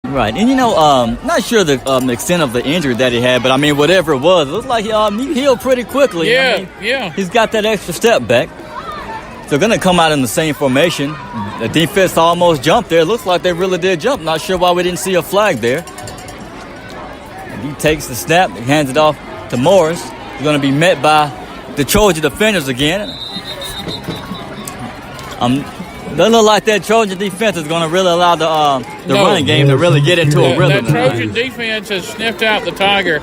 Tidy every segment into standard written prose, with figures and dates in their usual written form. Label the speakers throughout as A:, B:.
A: Right, and not sure the extent of the injury that he had, but I mean, whatever it was, it looks like he healed pretty quickly.
B: Yeah.
A: He's got that extra step back. So going to come out in the same formation. The defense almost jumped there. Looks like they really did jump. Not sure why we didn't see a flag there. And he takes the snap, hands it off to Morris. He's going to be met by the Trojan defenders again. Doesn't look like that Trojan defense is going to really allow the running game to really get into a rhythm.
B: The Trojan defense has sniffed out the Tiger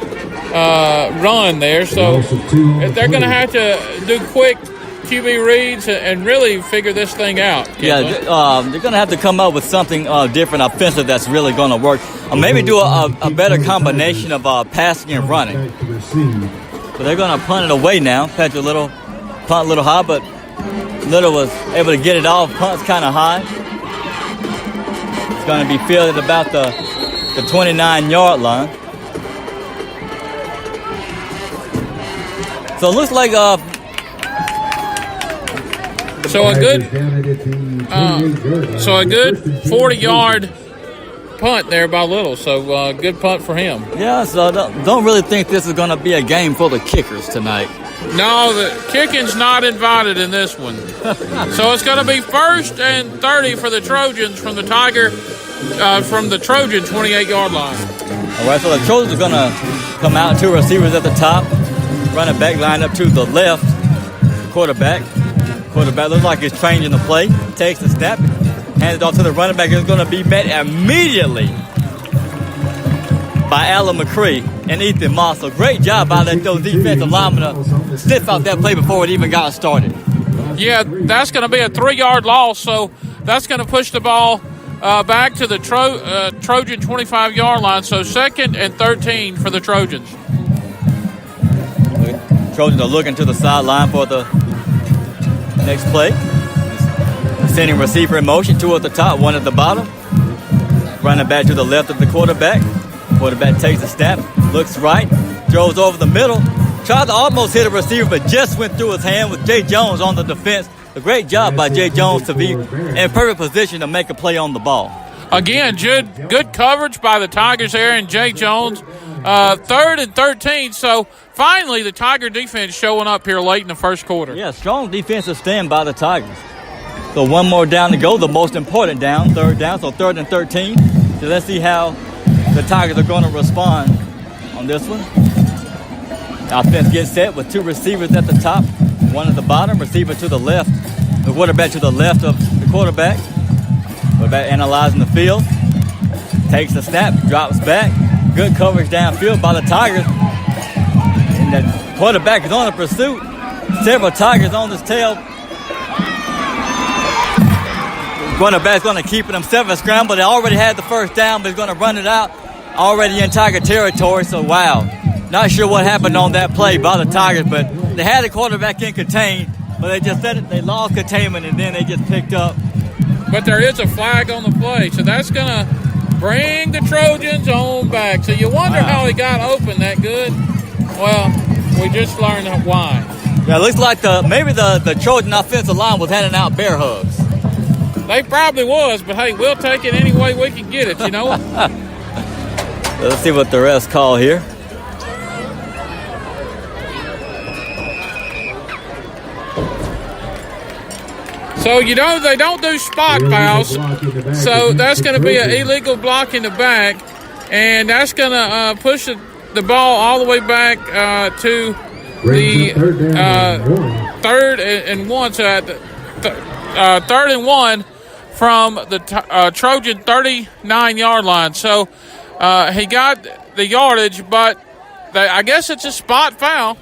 B: run there, so they're going to have to do quick QB reads and really figure this thing out.
A: Yeah, they're going to have to come up with something different offensive that's really going to work. Or maybe do a better combination of passing and running. But they're going to punt it away now. Punt a little high, but Little was able to get it off. Punt's kind of high. It's going to be fielded about the 29-yard line. So it looks like
B: a good 40-yard punt there by Little. So good punt for him.
A: Yeah. So don't really think this is going to be a game full of kickers tonight.
B: No, the kicking's not invited in this one. So it's going to be 1st and 30 for the Trojans from the Trojan 28-yard line.
A: All right, so the Trojans are going to come out, 2 receivers at the top, running back line up to the left, quarterback. Quarterback looks like he's changing the play, takes the snap, hands it off to the running back. It's going to be met immediately by Alan McCree and Ethan Moss. So great job by those defensive linemen to sniff out that play before it even got started.
B: Yeah, that's going to be a 3-yard loss, so that's going to push the ball back to the Trojan 25-yard line. So 2nd and 13 for the Trojans.
A: The Trojans are looking to the sideline for the next play. Sending receiver in motion, 2 at the top, 1 at the bottom. Running back to the left of the quarterback. Quarterback takes a snap, looks right, throws over the middle, tried to almost hit a receiver, but just went through his hand with Jay Jones on the defense. A great job by Jay Jones to be in perfect position to make a play on the ball.
B: Again, good coverage by the Tigers there and Jay Jones. 3rd and 13, so finally the Tiger defense showing up here late in the first quarter.
A: Yeah, strong defensive stand by the Tigers. So 1 more down to go, the most important down, 3rd down, so 3rd and 13. So let's see how the Tigers are going to respond on this one. Offense gets set with 2 receivers at the top, 1 at the bottom, receiver to the left, the quarterback to the left of the quarterback. Quarterback analyzing the field, takes the snap, drops back. Good coverage downfield by the Tigers. And the quarterback is on the pursuit. Several Tigers on his tail. Quarterback's going to keep it himself a scramble. They already had the first down, but he's going to run it out. Already in Tiger territory, so wow. Not sure what happened on that play by the Tigers, but they had the quarterback in contain, but they just said it. They lost containment, and then they just picked up.
B: But there is a flag on the play, so that's going to bring the Trojans on back. So you wonder how he got open that good. Well, we just learned why.
A: Yeah, it looks like maybe the Trojan offensive line was handing out bear hugs.
B: They probably was, but hey, we'll take it any way we can get it, you know.
A: Let's see what the refs call here.
B: So, they don't do spot fouls, so that's going to be an illegal block in the back, and that's going to push the ball all the way back to the 3rd and 1. So at 3rd and 1 from the Trojan 39-yard line. So he got the yardage, but I guess it's a spot foul.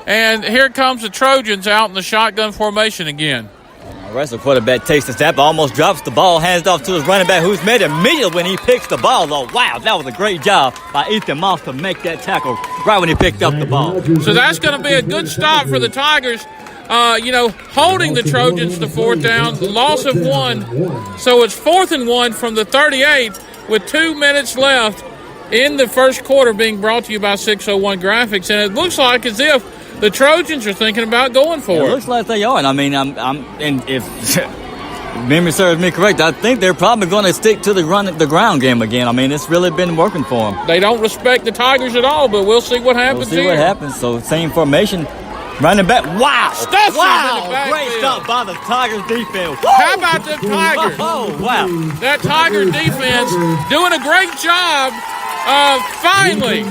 B: And here comes the Trojans out in the shotgun formation again.
A: All right, so quarterback takes the snap, almost drops the ball, hands it off to his running back, who's made immediately when he picks the ball. Oh, wow, that was a great job by Ethan Moss to make that tackle right when he picked up the ball.
B: So that's going to be a good stop for the Tigers. Holding the Trojans to 4th down, loss of 1. So it's 4th and 1 from the 38 with 2 minutes left in the first quarter, being brought to you by 601 Graphics. And it looks like as if the Trojans are thinking about going for it.
A: It looks like they are. And I mean, and if memory serves me correct, I think they're probably going to stick to the ground game again. I mean, it's really been working for them.
B: They don't respect the Tigers at all, but we'll see what happens
A: We'll see
B: here.
A: what happens. So, same formation. Running back. Wow.
B: Stuffs
A: Wow.
B: in the backfield.
A: Great stop by the Tigers defense.
B: How about the Tigers?
A: Oh, wow.
B: That Tiger defense doing a great job. Finally.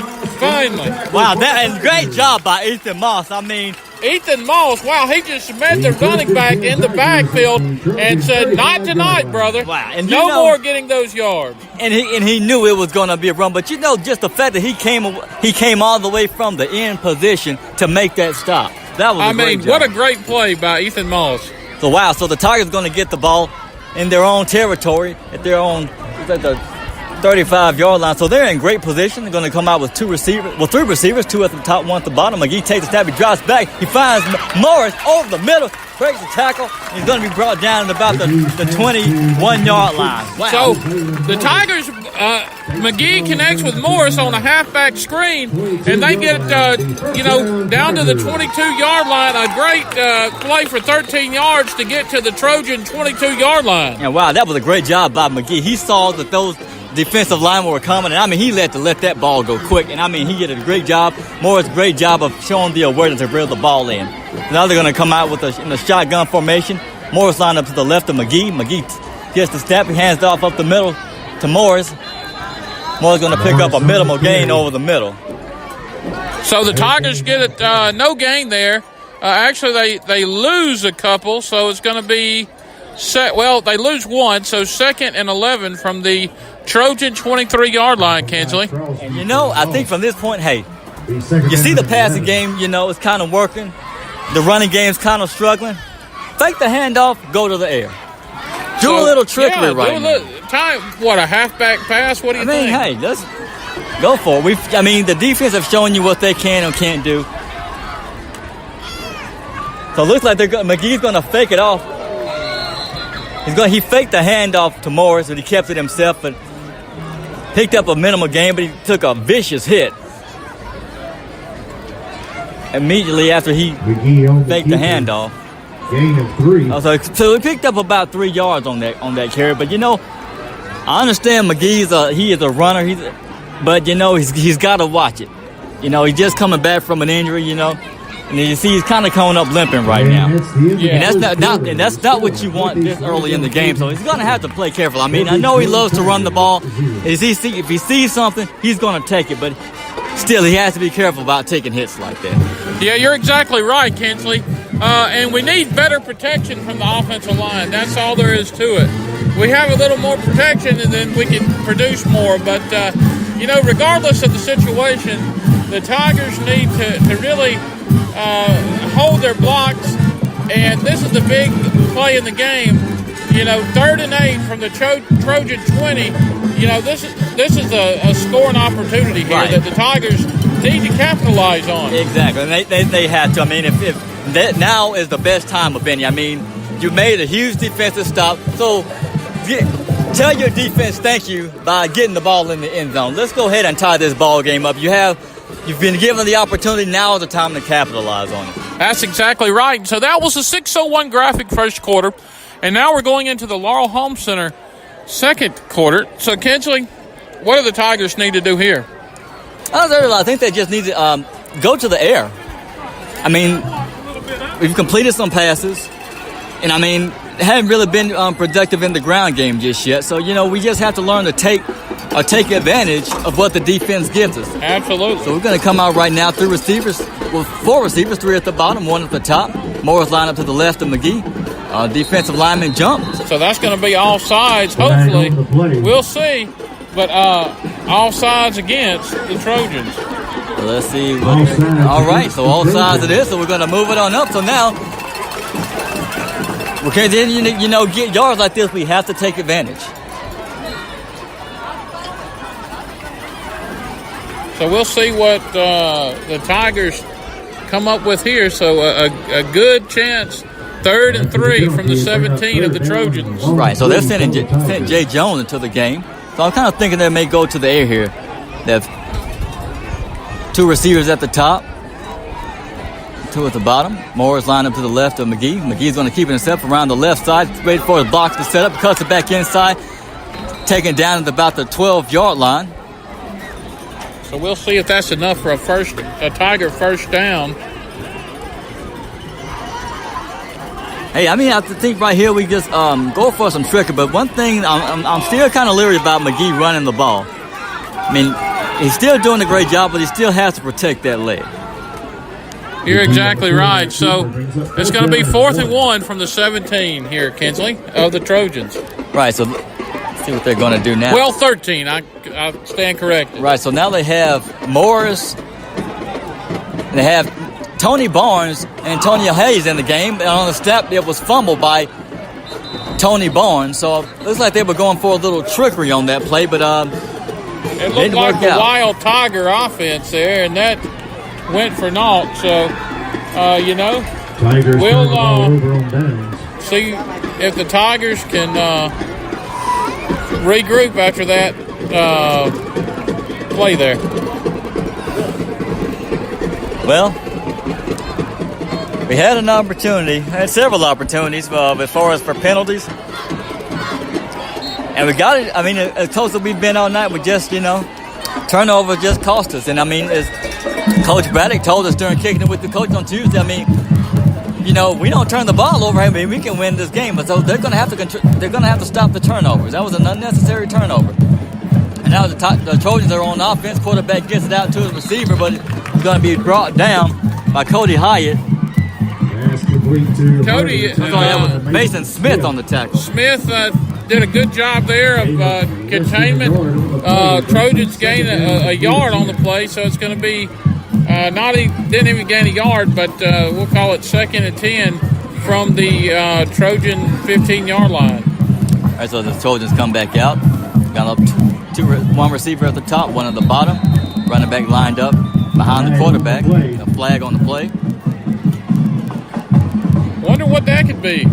A: Wow, and great job by Ethan Moss. I mean,
B: Ethan Moss, wow, he just met the running back in the backfield and said, "Not tonight, brother."
A: Wow, and
B: no more getting those yards.
A: And he knew it was going to be a run, but just the fact that he came all the way from the end position to make that stop. That was great job.
B: What a great play by Ethan Moss.
A: So wow, so the Tigers are going to get the ball in their own territory at their own at the 35-yard line. So they're in great position. They're going to come out with three receivers, two at the top, one at the bottom. McGee takes a snap, he drops back, he finds Morris over the middle, breaks the tackle, and he's going to be brought down at about the 21-yard line. Wow.
B: So the Tigers, McGee connects with Morris on a halfback screen, and they get down to the 22-yard line. A great play for 13 yards to get to the Trojan 22-yard line.
A: And wow, that was a great job by McGee. He saw that those defensive linemen were coming, and I mean, he let that ball go quick, and I mean, he did a great job. Morris, great job of showing the awareness to reel the ball in. Now they're going to come out in the shotgun formation. Morris lined up to the left of McGee. McGee gets the snap, he hands it off up the middle to Morris. Morris going to pick up a minimal gain over the middle.
B: So the Tigers get it, no gain there. Actually, they lose a couple, so it's going to be they lose one, so 2nd and 11 from the Trojan 23-yard line, Kinsley.
A: And I think from this point, hey, you see the passing game, it's kind of working. The running game's kind of struggling. Fake the handoff, go to the air. Do a little trickery right now.
B: A halfback pass? What do you think?
A: Hey, let's go for it. The defense have shown you what they can and can't do. So it looks like McGee's going to fake it off. He faked the handoff to Morris, but he kept it himself, but picked up a minimal gain, but he took a vicious hit immediately after he faked the handoff.
C: Gain of 3.
A: So he picked up about 3 yards on that carry. But I understand McGee's he is a runner. He's got to watch it. He's just coming back from an injury. And you see he's kind of coming up limping right now. And that's not what you want this early in the game. So he's going to have to play careful. I know he loves to run the ball. If he sees something, he's going to take it. But still, he has to be careful about taking hits like that.
B: Yeah, you're exactly right, Kinsley. And we need better protection from the offensive line. That's all there is to it. We have a little more protection, and then we can produce more. But, regardless of the situation, the Tigers need to really hold their blocks. And this is the big play in the game. 3rd and 8 from the Trojan 20. This is a scoring opportunity here that the Tigers need to capitalize on.
A: Exactly, and they have to. If that now is the best time of any. You made a huge defensive stop, so tell your defense thank you by getting the ball in the end zone. Let's go ahead and tie this ball game up. You've been given the opportunity. Now is the time to capitalize on it.
B: That's exactly right. So that was a 6:01 graphic first quarter, and now we're going into the Laurel Home Center second quarter. So Kinsley, what do the Tigers need to do here?
A: I think they just need to go to the air. We've completed some passes, and haven't really been productive in the ground game just yet. So we just have to learn to take advantage of what the defense gives us.
B: Absolutely.
A: So we're going to come out right now. 4 receivers, 3 at the bottom, 1 at the top. Morris lined up to the left of McGee. Defensive lineman jumped.
B: So that's going to be all sides. Hopefully, we'll see. But all sides against the Trojans.
A: So let's see. All right, so all sides it is. So we're going to move it on up. So now, get yards like this, we have to take advantage.
B: So we'll see what the Tigers come up with here. So a good chance, 3rd and 3 from the 17 of the Trojans.
A: Right, so they're sent Jay Jones into the game. So I'm kind of thinking they may go to the air here. They have 2 receivers at the top. two at the bottom. Moore's lined up to the left of McGee. McGee's going to keep it himself around the left side, waiting for his blocks to set up, cuts it back inside, taken down at about the 12-yard line.
B: So we'll see if that's enough for a Tiger first down.
A: Hey, I mean, I think right here we just go for some trickery. But one thing, I'm still kind of leery about McGee running the ball. I mean, he's still doing a great job, but he still has to protect that leg.
B: You're exactly right. So it's going to be 4th and 1 from the 17 here, Kinsley, of the Trojans.
A: Right, so let's see what they're going to do now.
B: Well, 13. I stand corrected.
A: Right, so now they have Morris. They have Tony Barnes and Antonio Hayes in the game. And on the snap, it was fumbled by Tony Barnes. So it looks like they were going for a little trickery on that play, but
B: it looked like the Wild Tiger offense there, and that went for naught. So, we'll see if the Tigers can regroup after that play there.
A: Well, we had an opportunity, had several opportunities as far as for penalties. And we got it. I mean, as close as we've been all night, we just, turnover just cost us. And I mean, as Coach Braddock told us during kicking it with the coach on Tuesday, I mean, we don't turn the ball over. I mean, we can win this game. But so they're going to have to stop the turnovers. That was an unnecessary turnover. And now the Trojans are on offense. Quarterback gets it out to his receiver, but it's going to be brought down by Cody Hyatt.
B: Cody,
A: Mason Smith on the tackle.
B: Smith did a good job there of containment. Trojans gained a yard on the play, so it's going to be didn't even gain a yard, but we'll call it 2nd and 10 from the Trojan 15-yard line.
A: All right, so the Trojans come back out. Got up one receiver at the top, one at the bottom. Running back lined up behind the quarterback. A flag on the play.
B: Wonder what that could be.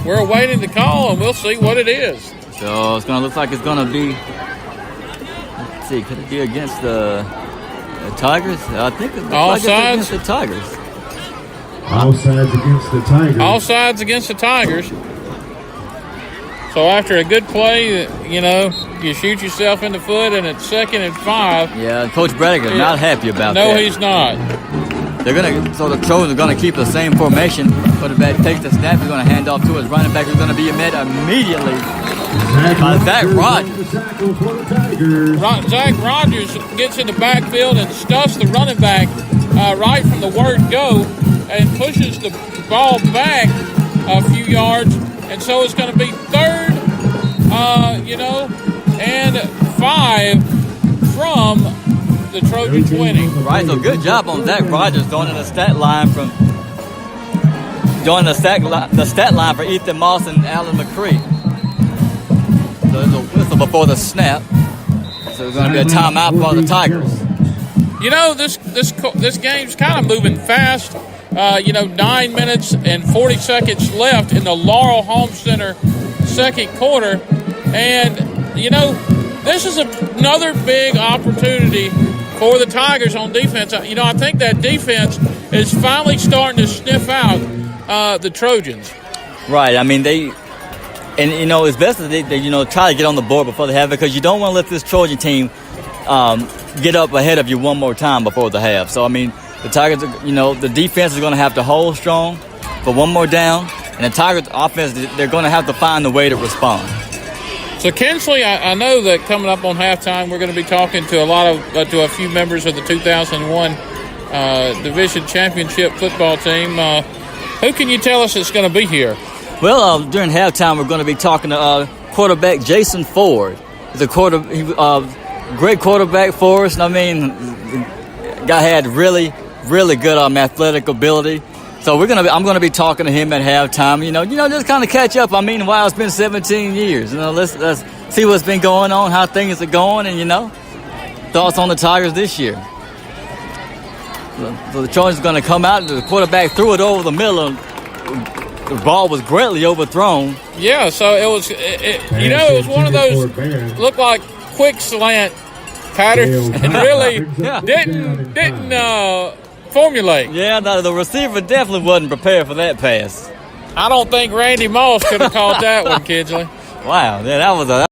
B: We're awaiting the call, and we'll see what it is.
A: So it's going to look like it's going to be. Let's see, could it be against the Tigers? I think it's against the Tigers.
C: All sides against the Tigers.
B: All sides against the Tigers. So after a good play, you shoot yourself in the foot, and it's 2nd and 5.
A: Yeah, Coach Braddock is not happy about that.
B: No, he's not.
A: So the Trojans are going to keep the same formation. Quarterback takes the snap. He's going to hand off to his running back. Who's going to be met immediately by Zach Rogers.
B: Zach Rogers gets in the backfield and stuffs the running back right from the word go and pushes the ball back a few yards. And so it's going to be 3rd, and 5 from the Trojans winning.
A: Right, so good job on Zach Rogers going in the stat line for Ethan Moss and Alan McCree. So there's a whistle before the snap. So it's going to be a timeout for the Tigers.
B: This game's kind of moving fast. 9 minutes and 40 seconds left in the Laurel Home Center 2nd quarter. And, this is another big opportunity for the Tigers on defense. I think that defense is finally starting to sniff out the Trojans.
A: Right. I mean, it's best that they try to get on the board before they have it, because you don't want to let this Trojan team get up ahead of you one more time before the half. So, I mean, the Tigers, the defense is going to have to hold strong for one more down. And the Tigers offense, they're going to have to find a way to respond.
B: So, Kinsley, I know that coming up on halftime, we're going to be talking to a few members of the 2001 Division Championship football team. Who can you tell us is going to be here?
A: Well, during halftime, we're going to be talking to quarterback Jason Ford. He's a great quarterback for us. I mean, the guy had really, really good athletic ability. So I'm going to be talking to him at halftime. Just kind of catch up. I mean, wow, it's been 17 years. Let's see what's been going on, how things are going, and thoughts on the Tigers this year. So the Trojans are going to come out. The quarterback threw it over the middle. The ball was greatly overthrown.
B: Yeah, so it was. It was one of those looked like quick slant pattern and really
A: Yeah.
B: didn't formulate.
A: Yeah, the receiver definitely wasn't prepared for that pass.
B: I don't think Randy Moss could have caught that one, Kidgley.
A: Wow, yeah, that was a